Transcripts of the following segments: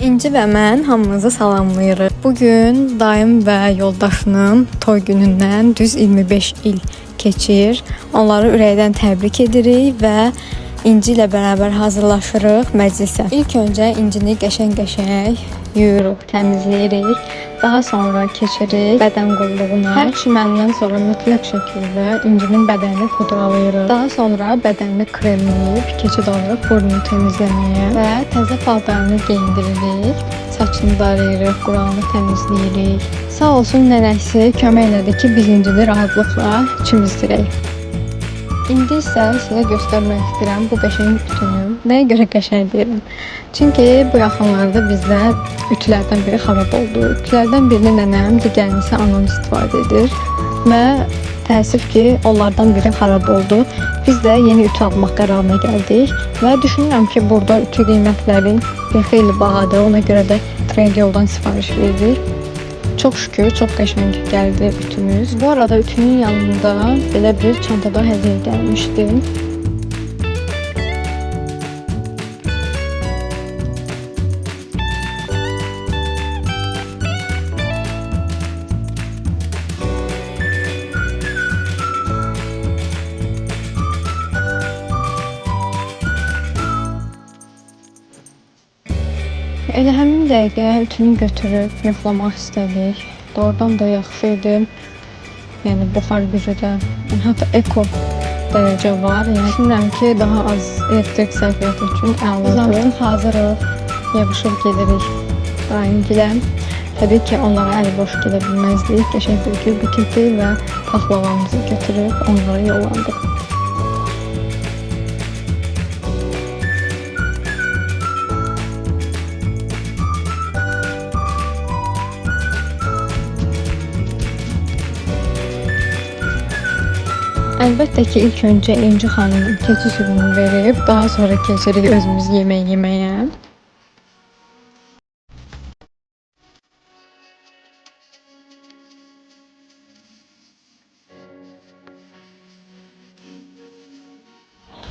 İnci və mən hamınızı salamlayırıq. Bugün dayım və yoldaşının toy günündən düz 25 il keçir. Onları ürəkdən təbrik edirik və İnci ilə bərabər hazırlaşırıq məclisə. İlk öncə İncini qəşəng-qəşəng yuyuruq, təmizləyirik. Daha sonra keçirik bədən qulluğuna. Hər çiməndən sonra mütləq şəkildə İncinin bədənini pudralayırıq. Daha sonra bədənini kremləyib, keçid alırıq burnunu təmizləməyə və təzə paltarını geyindiririk. Saçını darayırıq, qurağını təmizləyirik. Sağ olsun nənəsi kömək elədi ki, biz İncini rahatlıqla çimizdirək. İndi isə sizə göstərmək istəyirəm bu qəşəng ütünü. Nəyə görə qəşəng deyirəm? Çünki bu yaxınlarda bizdə ütülərdən biri xarab oldu. Ütülərdən birini nənəm, digərini isə anam istifadə edir. Və təəssüf ki, onlardan biri xarab oldu. Biz də yeni ütü almaq qərarına gəldik. Və düşünürəm ki, burada ütü qiymətləri xeyli bahadır. Ona görə də Trendyoldan sifariş verdik. Çok şükür, çok qəşəng gəldi ütümüz. Bu arada ütünün yanında belə bir çantada hədiyyə gəlmişdi. Elə həmin dəqiqə ütünü götürüb yoxlamaq istədik. Doğrudan da yaxşı idi. Yəni buxar gücü də, hətta eko dərəcə var. Yəni düşünürəm ki, daha az elektrik sərfiyyatı üçün əladır. Biz artıq hazırıq, yığışıb gedirik daimgilə. Təbii ki, onlara əli boş gedə bilməzdik. Qəşəng bir buketi və paxlavamızı götürüb onlara yollandıq. Əlbəttə ki, ilk öncə İnci xanımın keçi suyunu verib, daha sonra keçirik özümüz yemək yeməyə.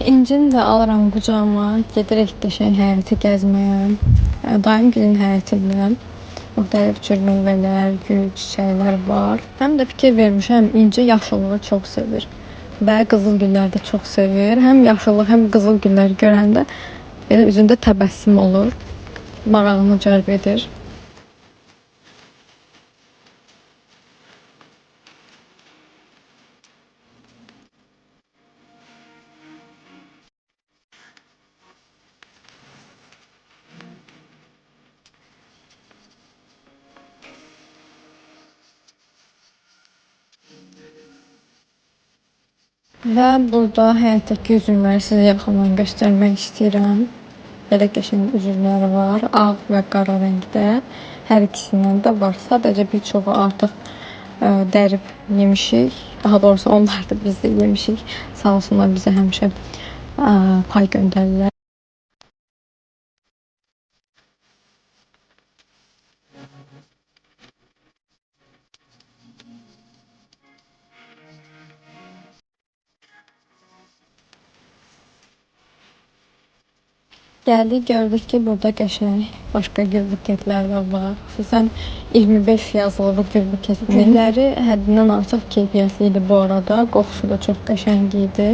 İncini də alıram qucağıma, gedirik qəşəng həyəti gəzməyə. Dayım gilin həyətində müxtəlif cür meyvələr, gül, çiçəklər var. Həm də fikir vermişəm, İnci yaşıllığı çox sevir. Və qızıl gülləri də çox sevir. Həm yaşıllıq, həm qızıl gülləri görəndə belə üzündə təbəssüm olur. Marağını cəlb edir. Və burada həyətdəki üzümləri sizə yaxından göstərmək istəyirəm. Belə qəşəng üzümlər var, ağ və qara rəngdə. Hər ikisindən də var. Sadəcə bir çoxu artıq dərib yemişik. Daha doğrusu onlar da biz də yemişik. Sağ olsunlar bizə həmişə pay göndərirlər. Geldik, gördük ki, burada qəşəng başqa gül buketlər də var. Xüsusən 25 yazılı bu gül buketinin gülləri həddindən artıq keyfiyyətli idi bu arada. Qoxusu da çox qəşəng idi.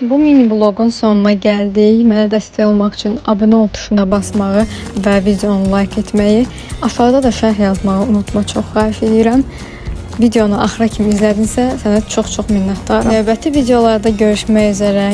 Bu mini vlogun sonuna gəldik. Mənə dəstək olmaq üçün abunə ol tuşuna basmağı və videonu like etməyi, aşağıda da şərh yazmağı unutma, çox xahiş edirəm. videonu axıra kimi izlədinsə, sənə çox-çox minnətdaram. Növbəti videolarda görüşmək üzrə.